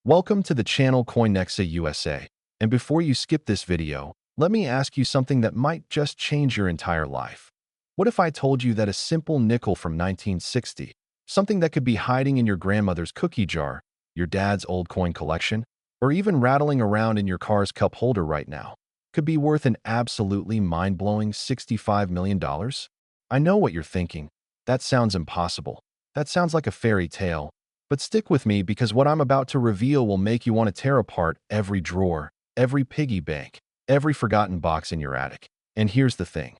Welcome to the channel CoinNexa USA. And before you skip this video, let me ask you something that might just change your entire life. What if I told you that a simple nickel from 1960, something that could be hiding in your grandmother's cookie jar, your dad's old coin collection, or even rattling around in your car's cup holder right now, could be worth an absolutely mind-blowing $65 million? I know what you're thinking. That sounds impossible. That sounds like a fairy tale. But stick with me because what I'm about to reveal will make you want to tear apart every drawer, every piggy bank, every forgotten box in your attic. And here's the thing.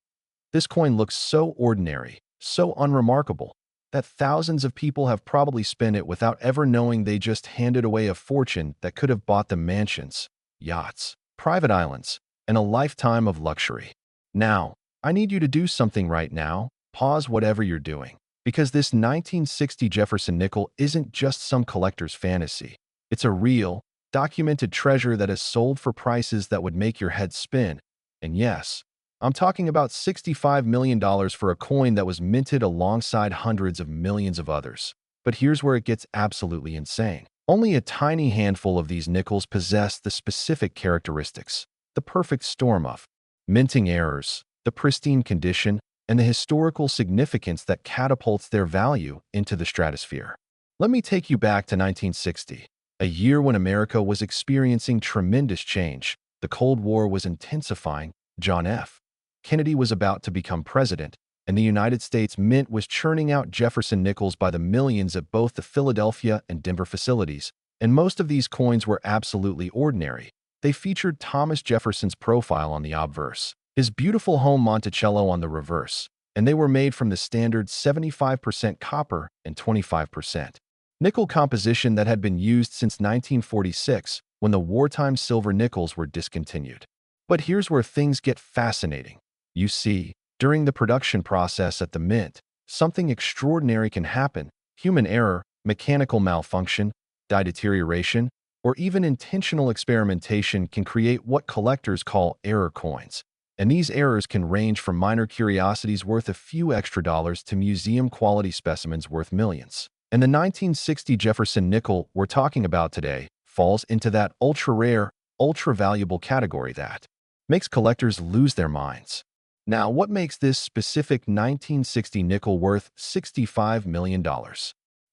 This coin looks so ordinary, so unremarkable, that thousands of people have probably spent it without ever knowing they just handed away a fortune that could have bought them mansions, yachts, private islands, and a lifetime of luxury. Now, I need you to do something right now. Pause whatever you're doing. Because this 1960 Jefferson Nickel isn't just some collector's fantasy. It's a real, documented treasure that has sold for prices that would make your head spin. And yes, I'm talking about $65 million for a coin that was minted alongside hundreds of millions of others. But here's where it gets absolutely insane. Only a tiny handful of these nickels possess the specific characteristics, the perfect storm of minting errors, the pristine condition, and the historical significance that catapults their value into the stratosphere. Let me take you back to 1960, a year when America was experiencing tremendous change. The Cold War was intensifying, John F. Kennedy was about to become president, and the United States Mint was churning out Jefferson Nickels by the millions at both the Philadelphia and Denver facilities, and most of these coins were absolutely ordinary. They featured Thomas Jefferson's profile on the obverse, his beautiful home Monticello on the reverse, and they were made from the standard 75% copper and 25% nickel composition that had been used since 1946 when the wartime silver nickels were discontinued. But here's where things get fascinating. You see, during the production process at the mint, something extraordinary can happen. Human error, mechanical malfunction, die deterioration, or even intentional experimentation can create what collectors call error coins. And these errors can range from minor curiosities worth a few extra dollars to museum-quality specimens worth millions. And the 1960 Jefferson Nickel we're talking about today falls into that ultra-rare, ultra-valuable category that makes collectors lose their minds. Now, what makes this specific 1960 nickel worth $65 million?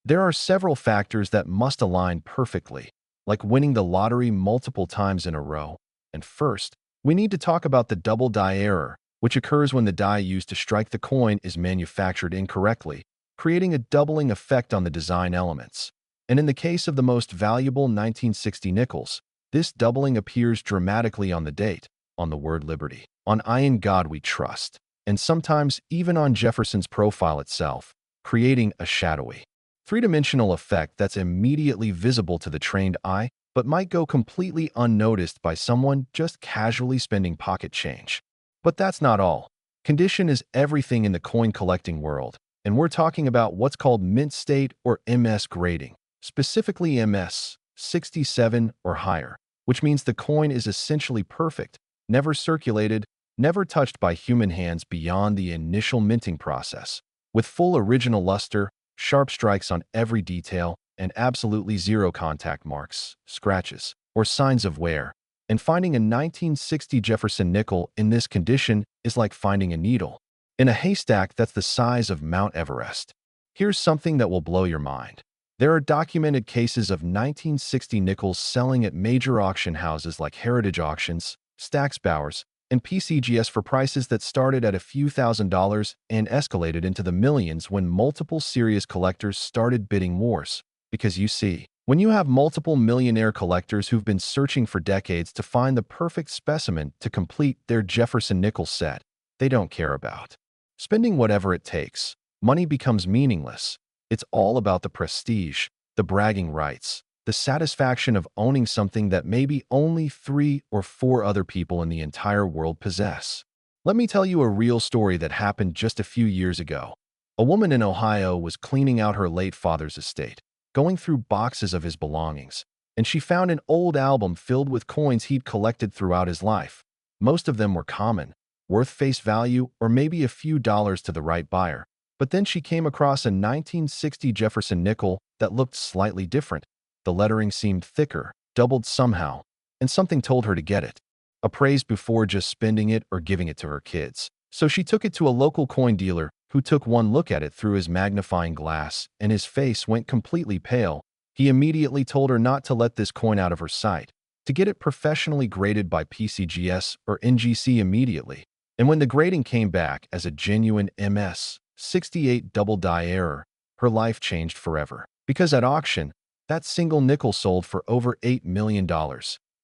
There are several factors that must align perfectly, like winning the lottery multiple times in a row. And first, we need to talk about the double die error, which occurs when the die used to strike the coin is manufactured incorrectly, creating a doubling effect on the design elements. And in the case of the most valuable 1960 nickels, this doubling appears dramatically on the date, on the word liberty, on I in God we trust, and sometimes even on Jefferson's profile itself, creating a shadowy, three-dimensional effect that's immediately visible to the trained eye, but might go completely unnoticed by someone just casually spending pocket change. But that's not all. Condition is everything in the coin collecting world, and we're talking about what's called mint state or MS grading, specifically MS 67 or higher, which means the coin is essentially perfect, never circulated, never touched by human hands beyond the initial minting process, with full original luster, sharp strikes on every detail, and absolutely zero contact marks, scratches, or signs of wear. And finding a 1960 Jefferson Nickel in this condition is like finding a needle in a haystack that's the size of Mount Everest. Here's something that will blow your mind. There are documented cases of 1960 nickels selling at major auction houses like Heritage Auctions, Stack's Bowers, and PCGS for prices that started at a few $1,000s and escalated into the millions when multiple serious collectors started bidding wars. Because you see, when you have multiple millionaire collectors who've been searching for decades to find the perfect specimen to complete their Jefferson Nickel set, they don't care about spending whatever it takes. Money becomes meaningless. It's all about the prestige, the bragging rights, the satisfaction of owning something that maybe only 3 or 4 other people in the entire world possess. Let me tell you a real story that happened just a few years ago. A woman in Ohio was cleaning out her late father's estate, going through boxes of his belongings, and she found an old album filled with coins he'd collected throughout his life. Most of them were common, worth face value or maybe a few dollars to the right buyer. But then she came across a 1960 Jefferson Nickel that looked slightly different. the lettering seemed thicker, doubled somehow, and something told her to get it. Appraised before just spending it or giving it to her kids. So she took it to a local coin dealer who took one look at it through his magnifying glass, and his face went completely pale. He immediately told her not to let this coin out of her sight, to get it professionally graded by PCGS or NGC immediately. And when the grading came back as a genuine MS-68 double die error, her life changed forever. Because at auction, that single nickel sold for over $8 million.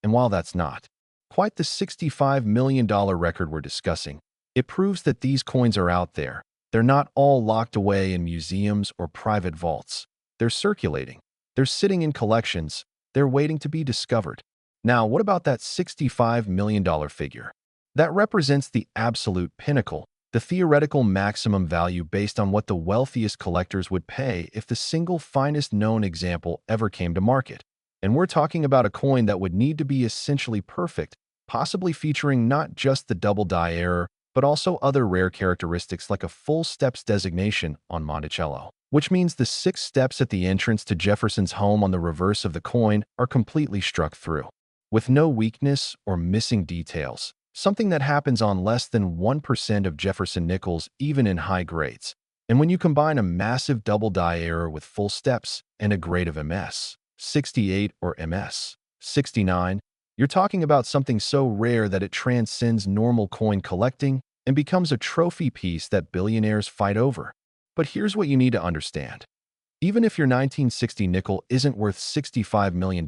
And while that's not quite the $65 million record we're discussing, it proves that these coins are out there. They're not all locked away in museums or private vaults. They're circulating. They're sitting in collections. They're waiting to be discovered. Now, what about that $65 million figure? That represents the absolute pinnacle, the theoretical maximum value based on what the wealthiest collectors would pay if the single finest known example ever came to market. And we're talking about a coin that would need to be essentially perfect, possibly featuring not just the double die error, but also other rare characteristics like a full steps designation on Monticello, which means the 6 steps at the entrance to Jefferson's home on the reverse of the coin are completely struck through, with no weakness or missing details, something that happens on less than 1% of Jefferson Nickels even in high grades. And when you combine a massive double die error with full steps and a grade of MS-68 or MS-69, you're talking about something so rare that it transcends normal coin collecting and becomes a trophy piece that billionaires fight over. But here's what you need to understand. Even if your 1960 nickel isn't worth $65 million,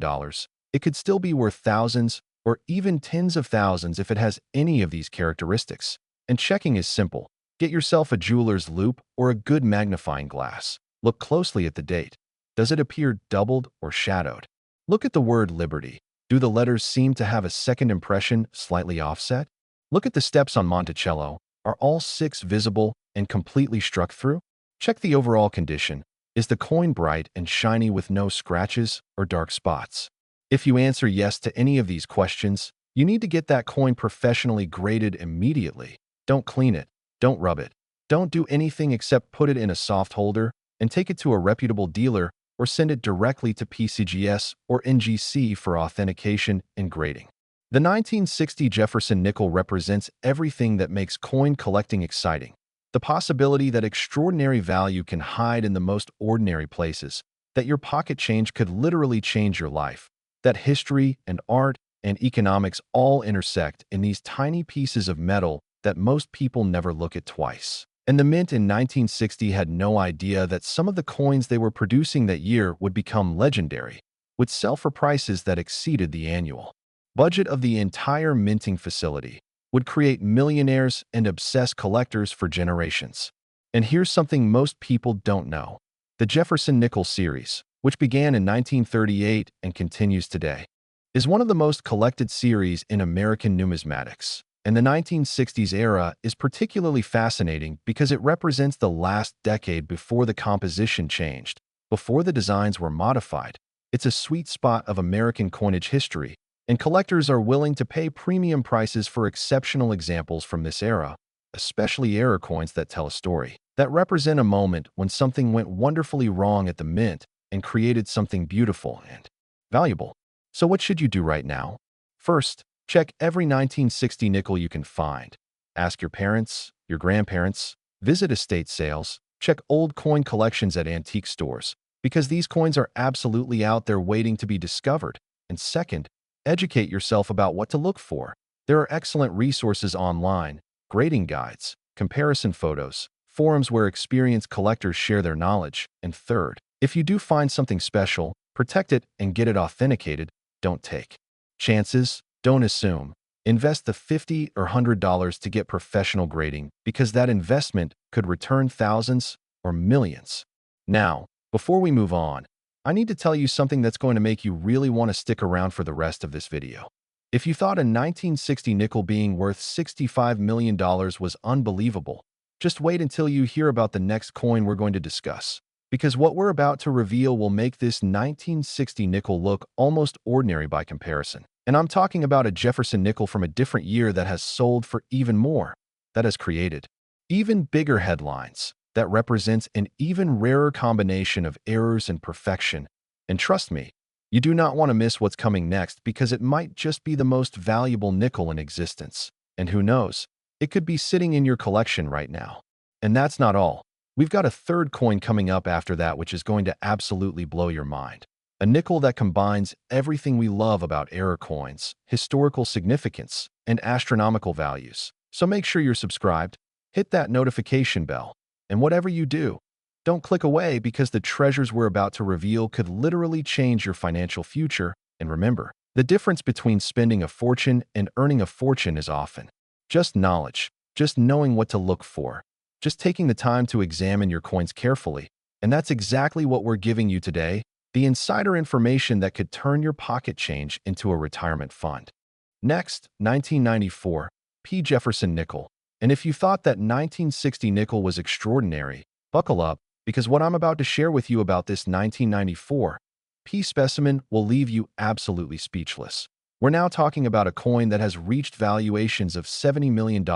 it could still be worth thousands or even tens of thousands if it has any of these characteristics. And checking is simple. Get yourself a jeweler's loupe or a good magnifying glass. Look closely at the date. Does it appear doubled or shadowed? Look at the word Liberty. Do the letters seem to have a second impression slightly offset? Look at the steps on Monticello. Are all 6 visible and completely struck through? Check the overall condition. Is the coin bright and shiny with no scratches or dark spots? If you answer yes to any of these questions, you need to get that coin professionally graded immediately. Don't clean it. Don't rub it. Don't do anything except put it in a soft holder and take it to a reputable dealer or send it directly to PCGS or NGC for authentication and grading. The 1960 Jefferson Nickel represents everything that makes coin collecting exciting. The possibility that extraordinary value can hide in the most ordinary places, that your pocket change could literally change your life, that history and art and economics all intersect in these tiny pieces of metal that most people never look at twice. And the mint in 1960 had no idea that some of the coins they were producing that year would become legendary, would sell for prices that exceeded the annual budget of the entire minting facility, would create millionaires and obsessed collectors for generations. And here's something most people don't know. The Jefferson Nickel series, which began in 1938 and continues today, is one of the most collected series in American numismatics. And the 1960s era is particularly fascinating because it represents the last decade before the composition changed, before the designs were modified. It's a sweet spot of American coinage history, and collectors are willing to pay premium prices for exceptional examples from this era, especially error coins that tell a story, that represent a moment when something went wonderfully wrong at the mint and created something beautiful and valuable. So what should you do right now? First, check every 1960 nickel you can find. Ask your parents, your grandparents, visit estate sales, check old coin collections at antique stores, because these coins are absolutely out there waiting to be discovered. And second, educate yourself about what to look for. There are excellent resources online, grading guides, comparison photos, forums where experienced collectors share their knowledge. And third, if you do find something special, protect it and get it authenticated. Don't take chances. Don't assume. Invest the $50 or $100 to get professional grading because that investment could return thousands or millions. Now, before we move on, I need to tell you something that's going to make you really want to stick around for the rest of this video. If you thought a 1960 nickel being worth $65 million was unbelievable, just wait until you hear about the next coin we're going to discuss. Because what we're about to reveal will make this 1960 nickel look almost ordinary by comparison. And I'm talking about a Jefferson Nickel from a different year that has sold for even more, that has created even bigger headlines, that represents an even rarer combination of errors and perfection. And trust me, You do not want to miss what's coming next because it might just be the most valuable nickel in existence. And who knows, it could be sitting in your collection right now. And that's not all. We've got a third coin coming up after that which is going to absolutely blow your mind. A nickel that combines everything we love about error coins, historical significance, and astronomical values. So make sure you're subscribed, hit that notification bell, and whatever you do, don't click away because the treasures we're about to reveal could literally change your financial future. And remember, the difference between spending a fortune and earning a fortune is often just knowledge, just knowing what to look for, just taking the time to examine your coins carefully. And that's exactly what we're giving you today, the insider information that could turn your pocket change into a retirement fund. Next, 1994, P. Jefferson Nickel. And if you thought that 1960 nickel was extraordinary, buckle up, because what I'm about to share with you about this 1994 P specimen will leave you absolutely speechless. We're now talking about a coin that has reached valuations of $70 million.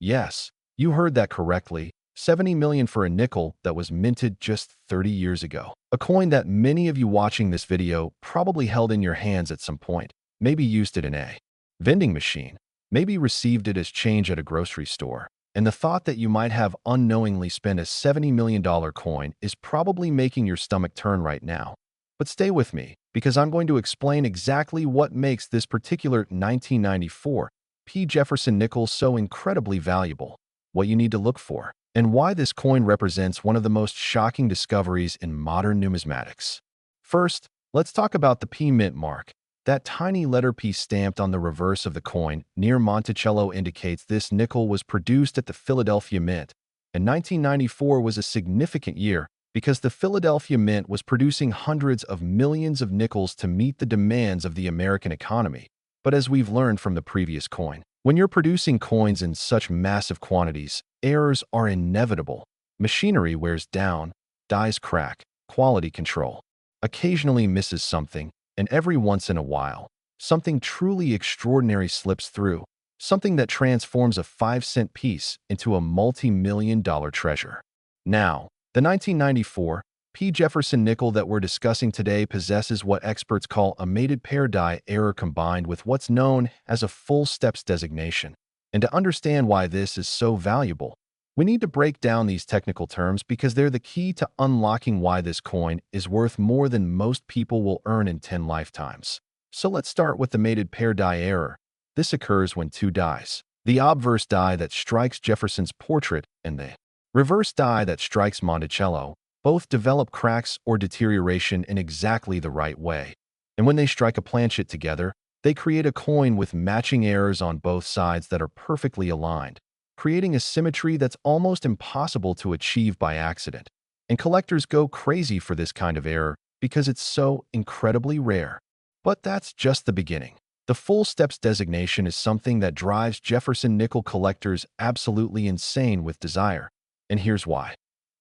Yes, you heard that correctly. $70 million for a nickel that was minted just 30 years ago. A coin that many of you watching this video probably held in your hands at some point, maybe used it in a vending machine, maybe received it as change at a grocery store. And the thought that you might have unknowingly spent a $70 million coin is probably making your stomach turn right now. But stay with me, because I'm going to explain exactly what makes this particular 1994 P. Jefferson Nickel so incredibly valuable, what you need to look for, and why this coin represents one of the most shocking discoveries in modern numismatics. First, let's talk about the P mint mark. That tiny letter P stamped on the reverse of the coin near Monticello indicates this nickel was produced at the Philadelphia Mint, and 1994 was a significant year because the Philadelphia Mint was producing hundreds of millions of nickels to meet the demands of the American economy. But as we've learned from the previous coin, when you're producing coins in such massive quantities, errors are inevitable. Machinery wears down, dies crack, quality control occasionally misses something, and every once in a while, something truly extraordinary slips through, something that transforms a 5-cent piece into a multi-million-dollar treasure. Now, the 1994 P. Jefferson Nickel that we're discussing today possesses what experts call a mated pair die error combined with what's known as a full steps designation. And to understand why this is so valuable, we need to break down these technical terms because they're the key to unlocking why this coin is worth more than most people will earn in 10 lifetimes. So let's start with the mated pair die error. This occurs when two dies, the obverse die that strikes Jefferson's portrait and the reverse die that strikes Monticello, both develop cracks or deterioration in exactly the right way. And when they strike a planchet together, they create a coin with matching errors on both sides that are perfectly aligned, creating a symmetry that's almost impossible to achieve by accident. And collectors go crazy for this kind of error because it's so incredibly rare. But that's just the beginning. The full steps designation is something that drives Jefferson Nickel collectors absolutely insane with desire. And here's why.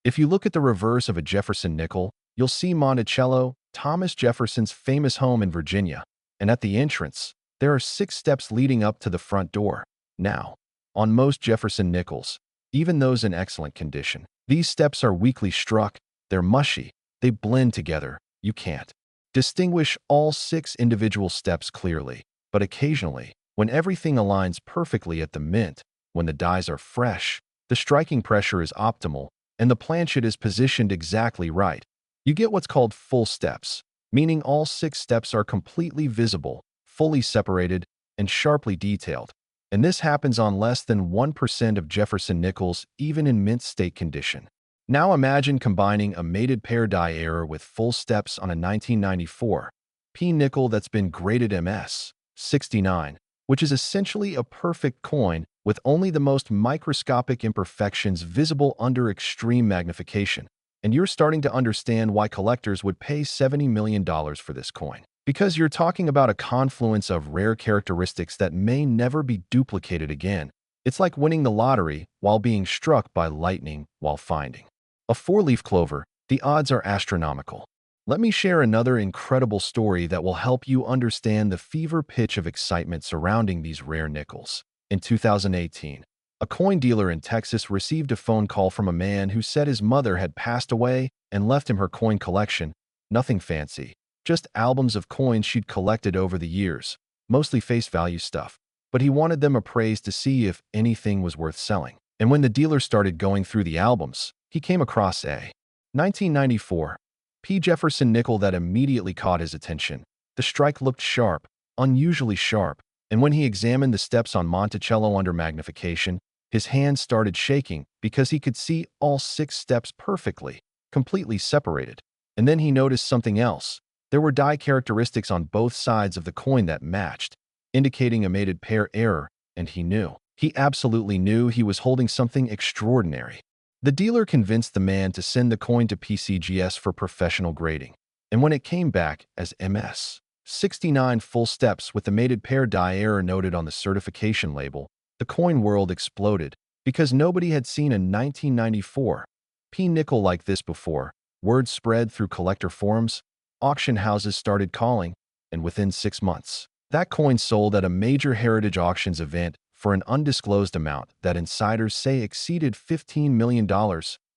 If you look at the reverse of a Jefferson Nickel, you'll see Monticello, Thomas Jefferson's famous home in Virginia. And at the entrance, there are 6 steps leading up to the front door. Now, on most Jefferson Nickels, even those in excellent condition, these steps are weakly struck, they're mushy, they blend together, you can't distinguish all 6 individual steps clearly. But occasionally, when everything aligns perfectly at the mint, when the dies are fresh, the striking pressure is optimal, and the planchet is positioned exactly right, you get what's called full steps, meaning all 6 steps are completely visible, fully separated, and sharply detailed. And this happens on less than 1% of Jefferson Nickels, even in mint state condition. Now imagine combining a mated pair die error with full steps on a 1994 P nickel that's been graded MS 69, which is essentially a perfect coin with only the most microscopic imperfections visible under extreme magnification. And you're starting to understand why collectors would pay $70 million for this coin. Because you're talking about a confluence of rare characteristics that may never be duplicated again. It's like winning the lottery while being struck by lightning while finding a 4-leaf clover. The odds are astronomical. Let me share another incredible story that will help you understand the fever pitch of excitement surrounding these rare nickels. In 2018, a coin dealer in Texas received a phone call from a man who said his mother had passed away and left him her coin collection. Nothing fancy, just albums of coins she'd collected over the years, mostly face value stuff. But he wanted them appraised to see if anything was worth selling. And when the dealer started going through the albums, he came across a 1994 P. Jefferson Nickel that immediately caught his attention. The strike looked sharp, unusually sharp, and when he examined the steps on Monticello under magnification, his hands started shaking because he could see all 6 steps perfectly, completely separated. And then he noticed something else. There were die characteristics on both sides of the coin that matched, indicating a mated pair error, and he absolutely knew he was holding something extraordinary. The dealer convinced the man to send the coin to PCGS for professional grading, and when it came back as MS 69 full steps with the mated pair die error noted on the certification label, the coin world exploded because nobody had seen a 1994 P nickel like this before. Word spread through collector forums, auction houses started calling, and within 6 months, that coin sold at a major heritage auctions event for an undisclosed amount that insiders say exceeded $15 million.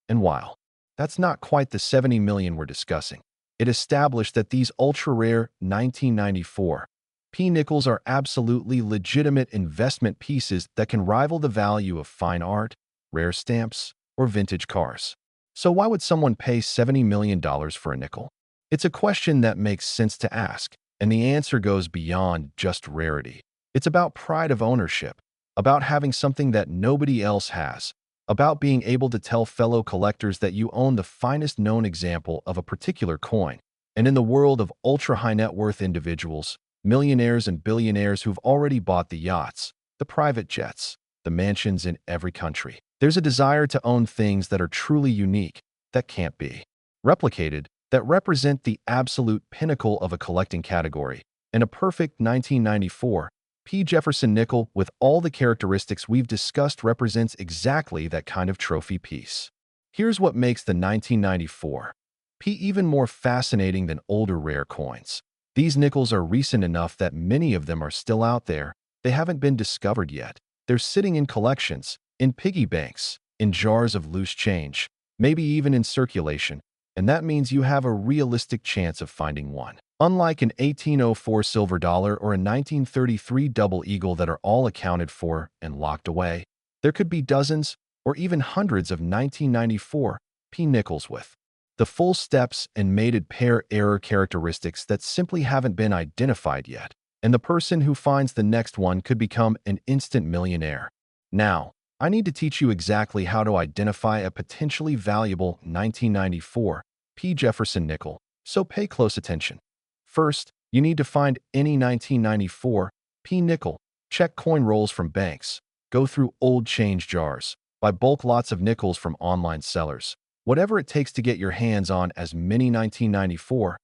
And while that's not quite the $70 million we're discussing, it established that these ultra-rare 1994 P nickels are absolutely legitimate investment pieces that can rival the value of fine art, rare stamps, or vintage cars. So why would someone pay $70 million for a nickel? It's a question that makes sense to ask, and the answer goes beyond just rarity. It's about pride of ownership, about having something that nobody else has, about being able to tell fellow collectors that you own the finest known example of a particular coin. And in the world of ultra-high net worth individuals, millionaires and billionaires who've already bought the yachts, the private jets, the mansions in every country, there's a desire to own things that are truly unique, that can't be replicated, that represent the absolute pinnacle of a collecting category. And a perfect 1994 P. Jefferson Nickel with all the characteristics we've discussed represents exactly that kind of trophy piece. Here's what makes the 1994 P even more fascinating than older rare coins. These nickels are recent enough that many of them are still out there. They haven't been discovered yet. They're sitting in collections, in piggy banks, in jars of loose change, maybe even in circulation, and that means you have a realistic chance of finding one. Unlike an 1804 silver dollar or a 1933 double eagle that are all accounted for and locked away, there could be dozens or even hundreds of 1994 P nickels with the full steps and mated pair error characteristics that simply haven't been identified yet, and the person who finds the next one could become an instant millionaire. Now, I need to teach you exactly how to identify a potentially valuable 1994 P. Jefferson Nickel, so pay close attention. First, you need to find any 1994 P. nickel, check coin rolls from banks, go through old change jars, buy bulk lots of nickels from online sellers, whatever it takes to get your hands on as many 1994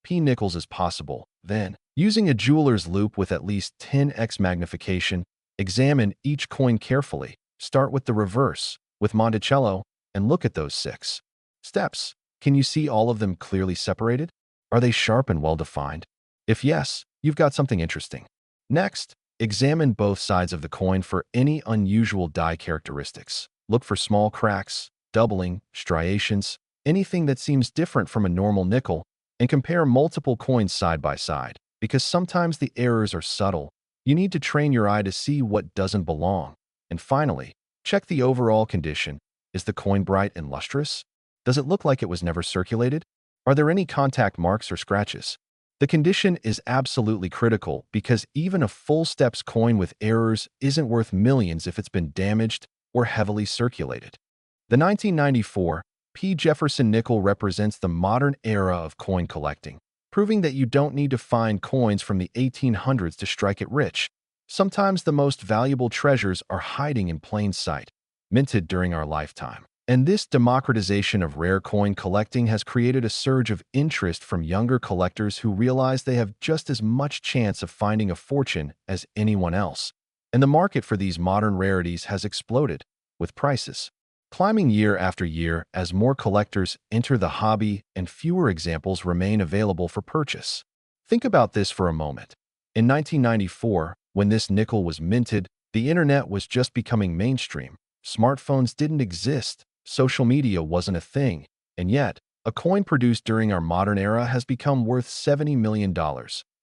P. nickels as possible. Then, using a jeweler's loupe with at least 10x magnification, examine each coin carefully. Start with the reverse, with Monticello, and look at those 6 steps. Can you see all of them clearly separated? Are they sharp and well-defined? If yes, you've got something interesting. Next, examine both sides of the coin for any unusual die characteristics. Look for small cracks, doubling, striations, anything that seems different from a normal nickel, and compare multiple coins side by side, because sometimes the errors are subtle. You need to train your eye to see what doesn't belong. And finally, check the overall condition. Is the coin bright and lustrous? Does it look like it was never circulated? Are there any contact marks or scratches? The condition is absolutely critical because even a full steps coin with errors isn't worth millions if it's been damaged or heavily circulated. The 1994 P. Jefferson Nickel represents the modern era of coin collecting, proving that you don't need to find coins from the 1800s to strike it rich. Sometimes the most valuable treasures are hiding in plain sight, minted during our lifetime. And this democratization of rare coin collecting has created a surge of interest from younger collectors who realize they have just as much chance of finding a fortune as anyone else. And the market for these modern rarities has exploded, with prices climbing year after year as more collectors enter the hobby and fewer examples remain available for purchase. Think about this for a moment. In 1994, when this nickel was minted, the internet was just becoming mainstream. Smartphones didn't exist. Social media wasn't a thing, and yet, A coin produced during our modern era has become worth $70 million,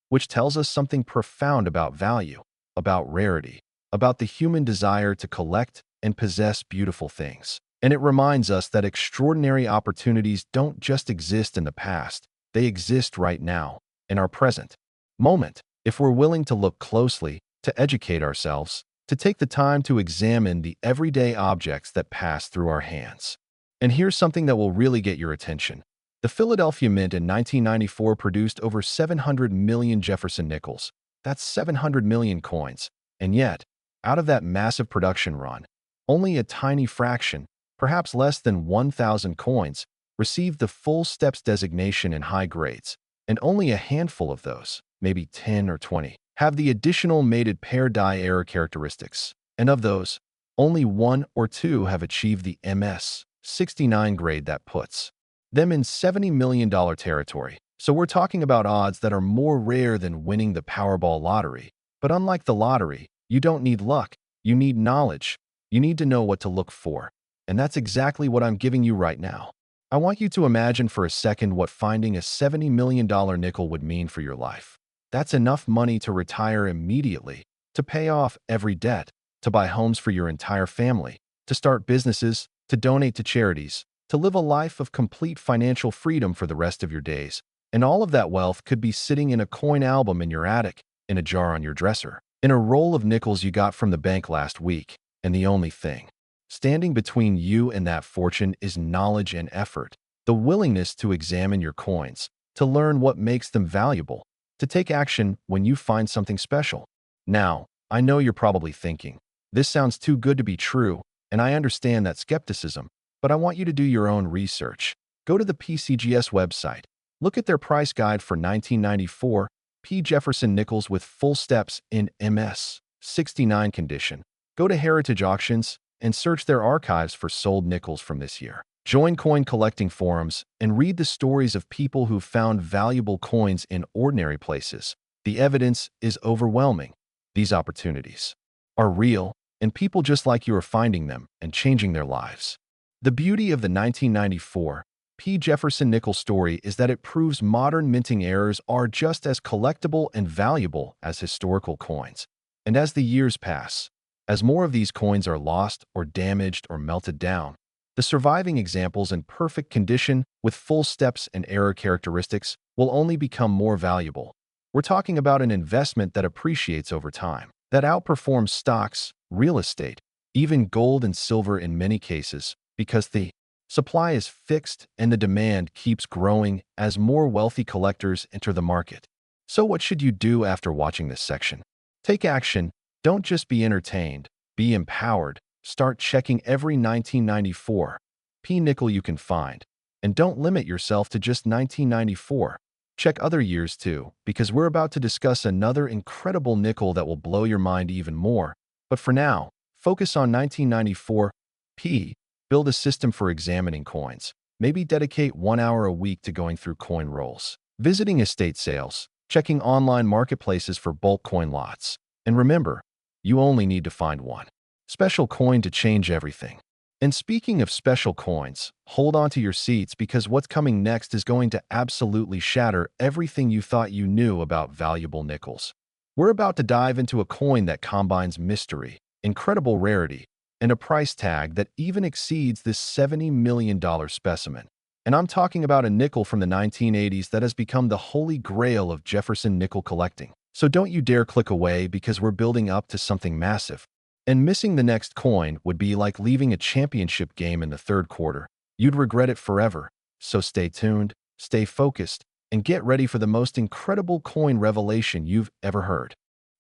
which tells us something profound about value, about rarity, about the human desire to collect and possess beautiful things. And it reminds us that extraordinary opportunities don't just exist in the past, they exist right now, in our present moment, if we're willing to look closely, to educate ourselves, to take the time to examine the everyday objects that pass through our hands. And here's something that will really get your attention. The Philadelphia Mint in 1994 produced over 700 million Jefferson Nickels. That's 700 million coins. And yet, out of that massive production run, only a tiny fraction, perhaps less than 1,000 coins, received the full steps designation in high grades, and only a handful of those, maybe 10 or 20, have the additional mated pair die error characteristics. And of those, only 1 or 2 have achieved the MS 69 grade that puts them in $70 million territory. So we're talking about odds that are more rare than winning the Powerball lottery. But unlike the lottery, you don't need luck, you need knowledge. You need to know what to look for. And that's exactly what I'm giving you right now. I want you to imagine for a second what finding a $70 million nickel would mean for your life. That's enough money to retire immediately, to pay off every debt, to buy homes for your entire family, to start businesses, to donate to charities, to live a life of complete financial freedom for the rest of your days. And all of that wealth could be sitting in a coin album in your attic, in a jar on your dresser, in a roll of nickels you got from the bank last week. And the only thing standing between you and that fortune is knowledge and effort, the willingness to examine your coins, to learn what makes them valuable, to take action when you find something special. Now, I know you're probably thinking, this sounds too good to be true, and I understand that skepticism, but I want you to do your own research. Go to the PCGS website. Look at their price guide for 1994 P. Jefferson Nickels with full steps in MS 69 condition. Go to Heritage Auctions and search their archives for sold nickels from this year. Join coin collecting forums and read the stories of people who found valuable coins in ordinary places. The evidence is overwhelming. These opportunities are real, and people just like you are finding them and changing their lives. The beauty of the 1994 P. Jefferson Nickel story is that it proves modern minting errors are just as collectible and valuable as historical coins. And as the years pass, as more of these coins are lost or damaged or melted down, the surviving examples in perfect condition with full steps and error characteristics will only become more valuable. We're talking about an investment that appreciates over time, that outperforms stocks, real estate, even gold and silver in many cases, because the supply is fixed and the demand keeps growing as more wealthy collectors enter the market. So what should you do after watching this section? Take action. Don't just be entertained, be empowered. Start checking every 1994 P nickel you can find. And don't limit yourself to just 1994. Check other years too, because we're about to discuss another incredible nickel that will blow your mind even more. But for now, focus on 1994 P. Build a system for examining coins. Maybe dedicate 1 hour a week to going through coin rolls, visiting estate sales, checking online marketplaces for bulk coin lots. And remember, you only need to find one special coin to change everything. And speaking of special coins, hold on to your seats because what's coming next is going to absolutely shatter everything you thought you knew about valuable nickels. We're about to dive into a coin that combines mystery, incredible rarity, and a price tag that even exceeds this $70 million specimen. And I'm talking about a nickel from the 1980s that has become the holy grail of Jefferson nickel collecting. So don't you dare click away because we're building up to something massive. And missing the next coin would be like leaving a championship game in the third quarter. You'd regret it forever. So stay tuned, stay focused, and get ready for the most incredible coin revelation you've ever heard.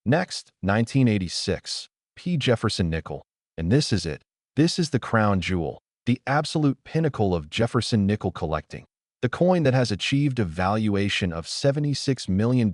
Next, 1986, P. Jefferson Nickel. And this is it. This is the crown jewel, the absolute pinnacle of Jefferson nickel collecting. The coin that has achieved a valuation of $76 million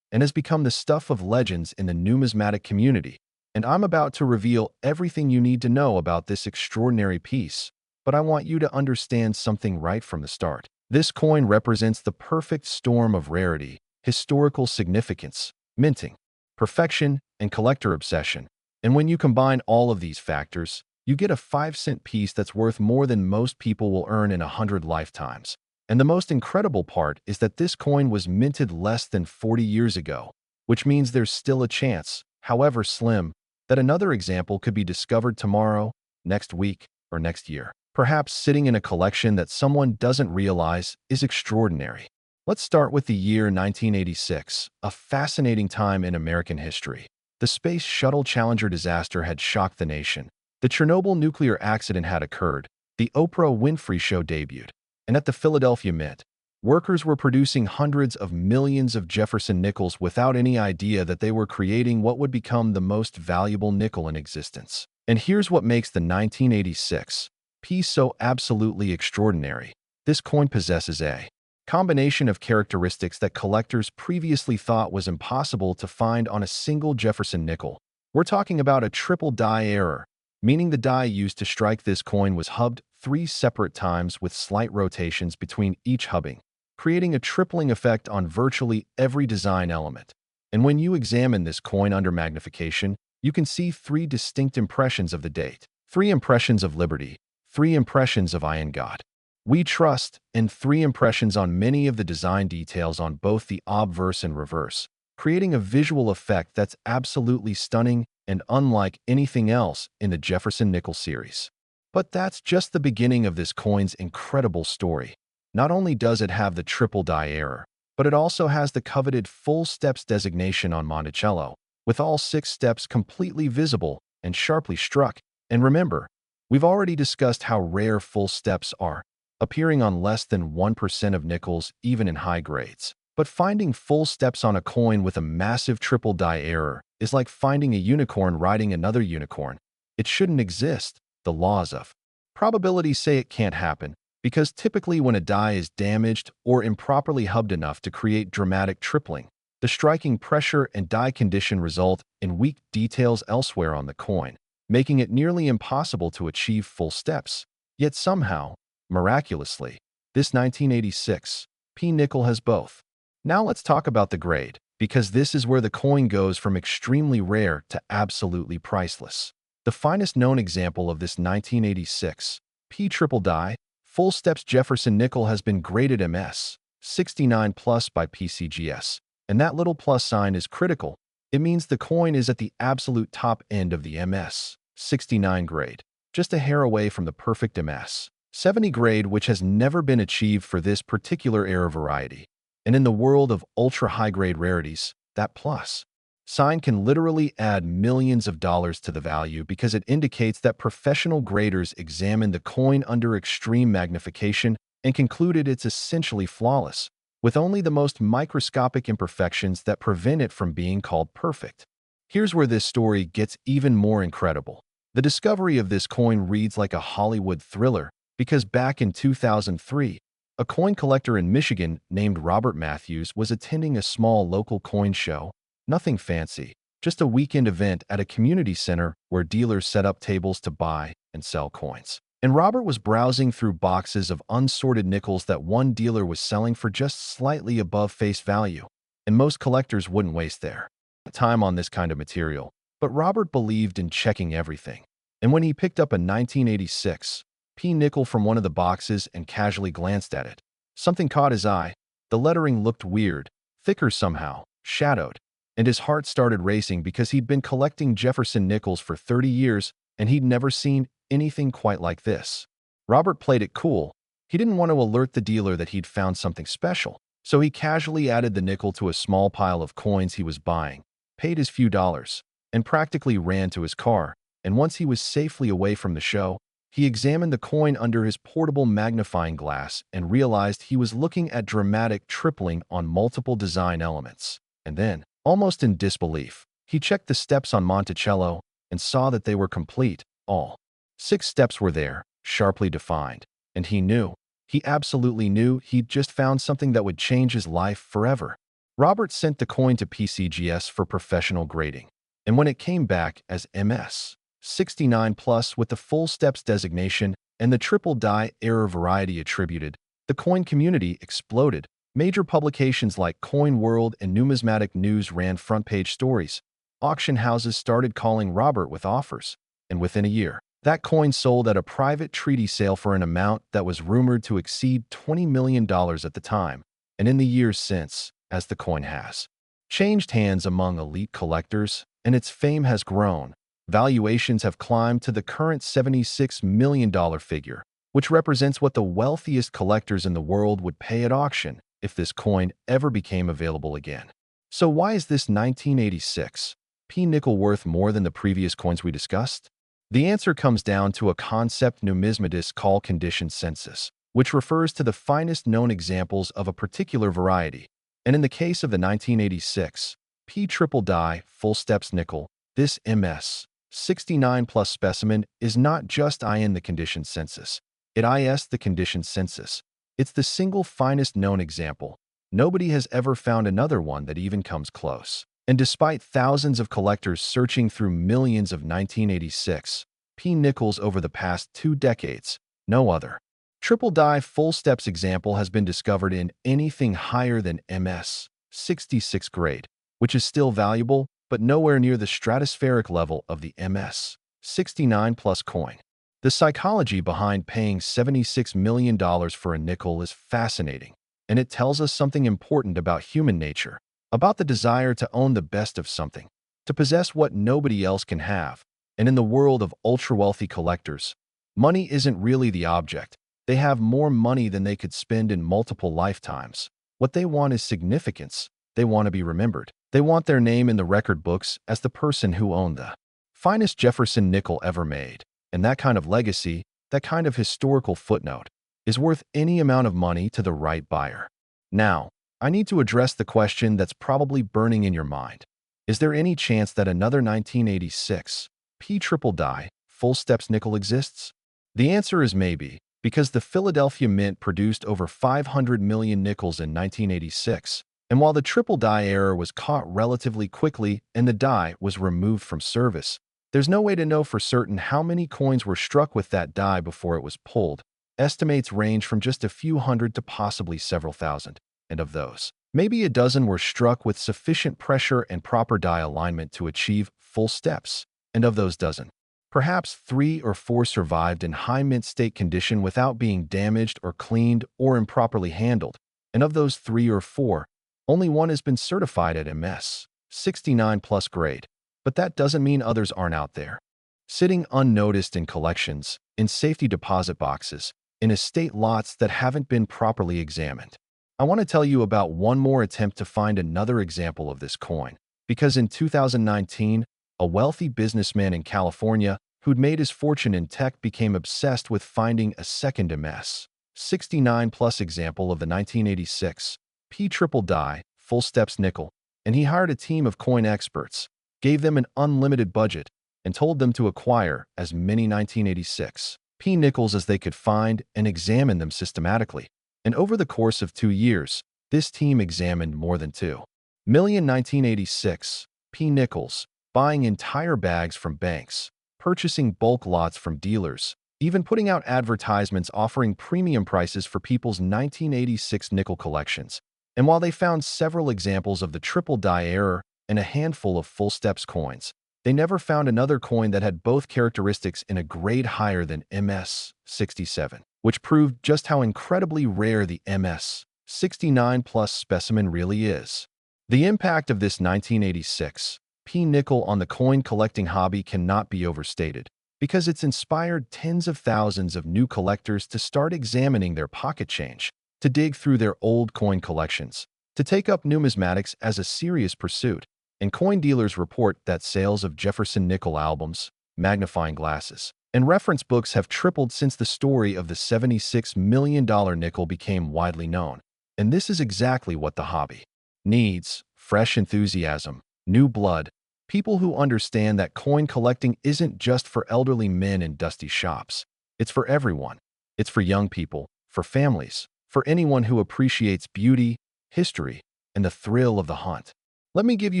and has become the stuff of legends in the numismatic community. And I'm about to reveal everything you need to know about this extraordinary piece. But I want you to understand something right from the start. This coin represents the perfect storm of rarity, historical significance, minting, perfection, and collector obsession. And when you combine all of these factors, You get a 5-cent piece that's worth more than most people will earn in 100 lifetimes. And the most incredible part is that this coin was minted less than 40 years ago, which means there's still a chance, however slim, that another example could be discovered tomorrow, next week, or next year. Perhaps sitting in a collection that someone doesn't realize is extraordinary. Let's start with the year 1986, a fascinating time in American history. The Space Shuttle Challenger disaster had shocked the nation. The Chernobyl nuclear accident had occurred. The Oprah Winfrey Show debuted. And at the Philadelphia Mint, workers were producing hundreds of millions of Jefferson Nickels without any idea that they were creating what would become the most valuable nickel in existence. And here's what makes the 1986 piece so absolutely extraordinary. This coin possesses a combination of characteristics that collectors previously thought was impossible to find on a single Jefferson nickel. We're talking about a triple die error, meaning the die used to strike this coin was hubbed 3 separate times with slight rotations between each hubbing, creating a tripling effect on virtually every design element. And when you examine this coin under magnification, you can see 3 distinct impressions of the date, 3 impressions of liberty, 3 impressions of I am God. We trust, and 3 impressions on many of the design details on both the obverse and reverse, creating a visual effect that's absolutely stunning and unlike anything else in the Jefferson Nickel series. But that's just the beginning of this coin's incredible story. Not only does it have the triple die error, but it also has the coveted full steps designation on Monticello, with all 6 steps completely visible and sharply struck. And remember, we've already discussed how rare full steps are, appearing on less than 1% of nickels even in high grades. But finding full steps on a coin with a massive triple die error is like finding a unicorn riding another unicorn. It shouldn't exist. The laws of probability say it can't happen, because typically when a die is damaged or improperly hubbed enough to create dramatic tripling, the striking pressure and die condition result in weak details elsewhere on the coin, making it nearly impossible to achieve full steps. Yet somehow, miraculously, this 1986 P nickel has both. Now let's talk about the grade, because this is where the coin goes from extremely rare to absolutely priceless. The finest known example of this 1986 P triple die, full steps Jefferson Nickel has been graded MS 69 plus by PCGS, and that little plus sign is critical. It means the coin is at the absolute top end of the MS 69 grade, just a hair away from the perfect MS 70 grade, which has never been achieved for this particular error variety. And in the world of ultra-high-grade rarities, that plus sign can literally add millions of dollars to the value because it indicates that professional graders examined the coin under extreme magnification and concluded it's essentially flawless, with only the most microscopic imperfections that prevent it from being called perfect. Here's where this story gets even more incredible. The discovery of this coin reads like a Hollywood thriller because back in 2003, a coin collector in Michigan named Robert Matthews was attending a small local coin show. Nothing fancy, just a weekend event at a community center where dealers set up tables to buy and sell coins. And Robert was browsing through boxes of unsorted nickels that one dealer was selling for just slightly above face value. And most collectors wouldn't waste their time on this kind of material. But Robert believed in checking everything. And when he picked up a 1986 P nickel from one of the boxes and casually glanced at it, something caught his eye. The lettering looked weird, thicker somehow, shadowed, and his heart started racing because he'd been collecting Jefferson Nickels for 30 years and he'd never seen anything quite like this. Robert played it cool. He didn't want to alert the dealer that he'd found something special, so he casually added the nickel to a small pile of coins he was buying, paid his few dollars, and practically ran to his car. And once he was safely away from the show, he examined the coin under his portable magnifying glass and realized he was looking at dramatic tripling on multiple design elements. And then, almost in disbelief, he checked the steps on Monticello and saw that they were complete. All 6 steps were there, sharply defined. And he absolutely knew he'd just found something that would change his life forever. Robert sent the coin to PCGS for professional grading. And when it came back as MS 69 plus with the full steps designation and the triple die error variety attributed, the coin community exploded. Major publications like Coin World and Numismatic News ran front-page stories. Auction houses started calling Robert with offers. And within a year, That coin sold at a private treaty sale for an amount that was rumored to exceed $20 million at the time, and in the years since, as the coin has changed hands among elite collectors, and its fame has grown, valuations have climbed to the current $76 million figure, which represents what the wealthiest collectors in the world would pay at auction if this coin ever became available again. So why is this 1986 P nickel worth more than the previous coins we discussed? The answer comes down to a concept numismatists call conditioned census, which refers to the finest known examples of a particular variety. And in the case of the 1986 P triple die full steps nickel, this MS 69 plus specimen is not just in the conditioned census. It is the conditioned census. It's the single finest known example. Nobody has ever found another one that even comes close. And despite thousands of collectors searching through millions of 1986 P nickels over the past 2 decades, no other triple die full steps example has been discovered in anything higher than MS 66 grade, which is still valuable, but nowhere near the stratospheric level of the MS 69 plus coin. The psychology behind paying $76 million for a nickel is fascinating, and it tells us something important about human nature, about the desire to own the best of something, to possess what nobody else can have. And in the world of ultra-wealthy collectors, money isn't really the object. They have more money than they could spend in multiple lifetimes. What they want is significance. They want to be remembered. They want their name in the record books as the person who owned the finest Jefferson nickel ever made. And that kind of legacy, that kind of historical footnote, is worth any amount of money to the right buyer. Now, I need to address the question that's probably burning in your mind. Is there any chance that another 1986 P triple die full steps nickel exists? The answer is maybe, because the Philadelphia Mint produced over 500 million nickels in 1986, and while the triple die error was caught relatively quickly and the die was removed from service, there's no way to know for certain how many coins were struck with that die before it was pulled. Estimates range from just a few hundred to possibly several thousand, and of those, maybe a dozen were struck with sufficient pressure and proper die alignment to achieve full steps, and of those dozen, perhaps 3 or 4 survived in high mint state condition without being damaged or cleaned or improperly handled, and of those 3 or 4, only one has been certified at MS 69 plus grade. But that doesn't mean others aren't out there, sitting unnoticed in collections, in safety deposit boxes, in estate lots that haven't been properly examined. I want to tell you about one more attempt to find another example of this coin, because in 2019, a wealthy businessman in California who'd made his fortune in tech became obsessed with finding a second MS 69 plus example of the 1986 P triple die full steps nickel, and he hired a team of coin experts, gave them an unlimited budget, and told them to acquire as many 1986 P nickels as they could find and examine them systematically. And over the course of 2 years, this team examined more than 2 million 1986 P nickels, buying entire bags from banks, purchasing bulk lots from dealers, even putting out advertisements offering premium prices for people's 1986 nickel collections. And while they found several examples of the triple die error and a handful of full steps coins, they never found another coin that had both characteristics in a grade higher than MS 67, which proved just how incredibly rare the MS 69 plus specimen really is. The impact of this 1986 P nickel on the coin collecting hobby cannot be overstated, because it's inspired tens of thousands of new collectors to start examining their pocket change, to dig through their old coin collections, to take up numismatics as a serious pursuit. And coin dealers report that sales of Jefferson Nickel albums, magnifying glasses, and reference books have tripled since the story of the $76 million nickel became widely known. And this is exactly what the hobby needs: fresh enthusiasm, new blood, people who understand that coin collecting isn't just for elderly men in dusty shops. It's for everyone. It's for young people, for families, for anyone who appreciates beauty, history, and the thrill of the hunt. Let me give you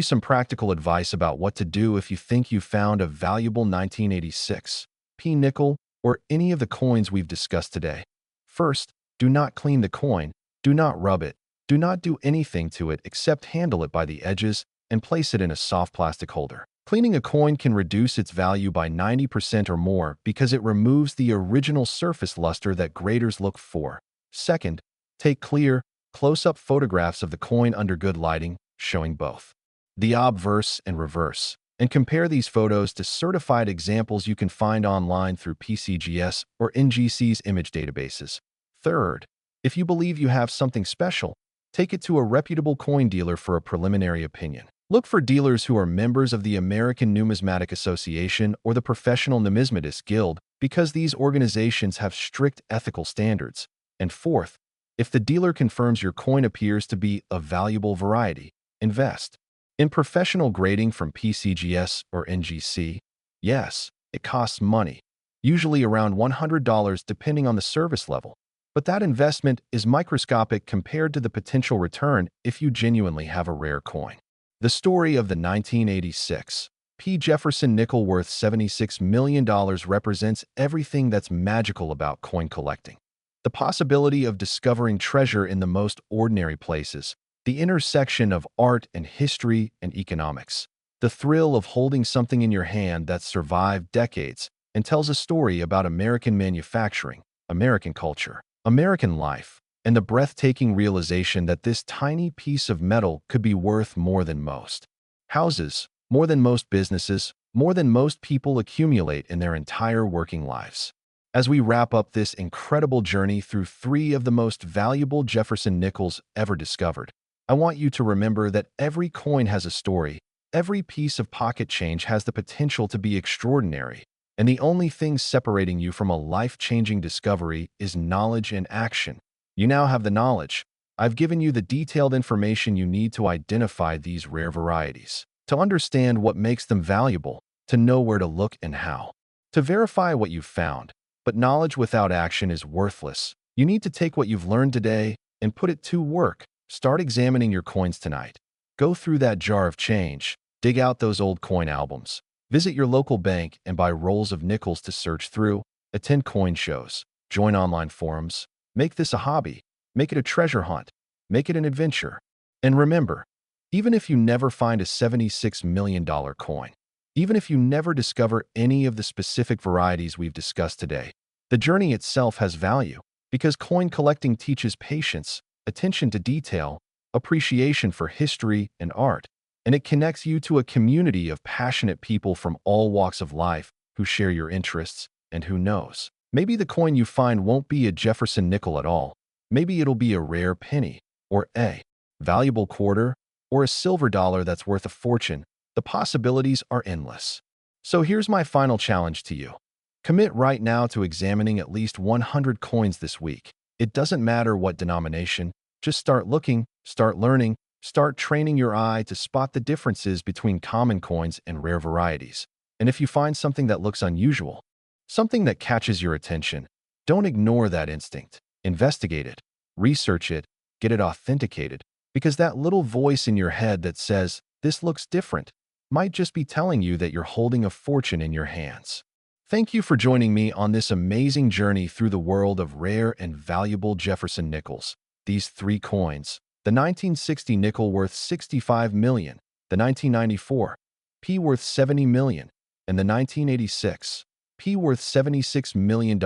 some practical advice about what to do if you think you found a valuable 1986 P nickel or any of the coins we've discussed today. First, do not clean the coin, do not rub it, do not do anything to it except handle it by the edges and place it in a soft plastic holder. Cleaning a coin can reduce its value by 90% or more because it removes the original surface luster that graders look for. Second, take clear, close-up photographs of the coin under good lighting, showing both the obverse and reverse, and compare these photos to certified examples you can find online through PCGS or NGC's image databases. Third, if you believe you have something special, take it to a reputable coin dealer for a preliminary opinion. Look for dealers who are members of the American Numismatic Association or the Professional Numismatists Guild because these organizations have strict ethical standards. And fourth, if the dealer confirms your coin appears to be a valuable variety, invest. In professional grading from PCGS or NGC, yes, it costs money, usually around $100 depending on the service level. But that investment is microscopic compared to the potential return if you genuinely have a rare coin. The story of the 1986 P. Jefferson Nickel worth $76 million represents everything that's magical about coin collecting. The possibility of discovering treasure in the most ordinary places, the intersection of art and history and economics, the thrill of holding something in your hand that's survived decades and tells a story about American manufacturing, American culture, American life, and the breathtaking realization that this tiny piece of metal could be worth more than most houses, more than most businesses, more than most people accumulate in their entire working lives. As we wrap up this incredible journey through three of the most valuable Jefferson Nickels ever discovered, I want you to remember that every coin has a story, every piece of pocket change has the potential to be extraordinary, and the only thing separating you from a life-changing discovery is knowledge and action. You now have the knowledge. I've given you the detailed information you need to identify these rare varieties, to understand what makes them valuable, to know where to look and how, to verify what you've found. But knowledge without action is worthless. You need to take what you've learned today and put it to work. Start examining your coins tonight. Go through that jar of change. Dig out those old coin albums. Visit your local bank and buy rolls of nickels to search through. Attend coin shows. Join online forums. Make this a hobby. Make it a treasure hunt. Make it an adventure. And remember, even if you never find a $76 million coin, even if you never discover any of the specific varieties we've discussed today, the journey itself has value because coin collecting teaches patience, attention to detail, appreciation for history and art, and it connects you to a community of passionate people from all walks of life who share your interests, and who knows, maybe the coin you find won't be a Jefferson nickel at all. Maybe it'll be a rare penny, or a valuable quarter, or a silver dollar that's worth a fortune. The possibilities are endless. So here's my final challenge to you. Commit right now to examining at least 100 coins this week. It doesn't matter what denomination. Just start looking, start learning, start training your eye to spot the differences between common coins and rare varieties. And if you find something that looks unusual, something that catches your attention, don't ignore that instinct. Investigate it, research it, get it authenticated, because that little voice in your head that says, "This looks different," might just be telling you that you're holding a fortune in your hands. Thank you for joining me on this amazing journey through the world of rare and valuable Jefferson Nickels. These three coins, the 1960 nickel worth $65 million, the 1994 P worth $70 million, and the 1986 P worth $76 million,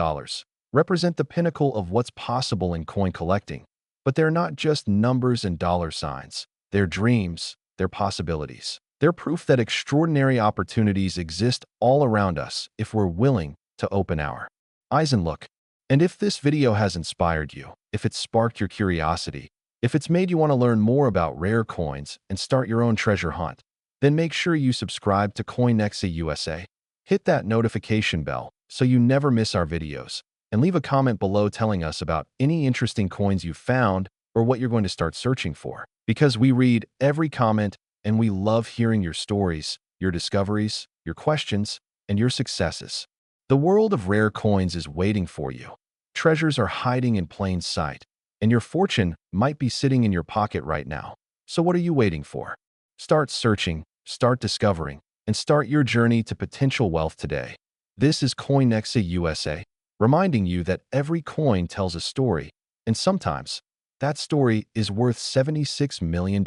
represent the pinnacle of what's possible in coin collecting. But they're not just numbers and dollar signs. They're dreams, they're possibilities. They're proof that extraordinary opportunities exist all around us if we're willing to open our eyes and look. And if this video has inspired you, if it's sparked your curiosity, if it's made you want to learn more about rare coins and start your own treasure hunt, then make sure you subscribe to CoinNexa USA. Hit that notification bell so you never miss our videos, and leave a comment below telling us about any interesting coins you found or what you're going to start searching for. Because we read every comment and we love hearing your stories, your discoveries, your questions, and your successes. The world of rare coins is waiting for you. Treasures are hiding in plain sight, and your fortune might be sitting in your pocket right now. So what are you waiting for? Start searching, start discovering, and start your journey to potential wealth today. This is CoinNexa USA, reminding you that every coin tells a story, and sometimes that story is worth $76 million.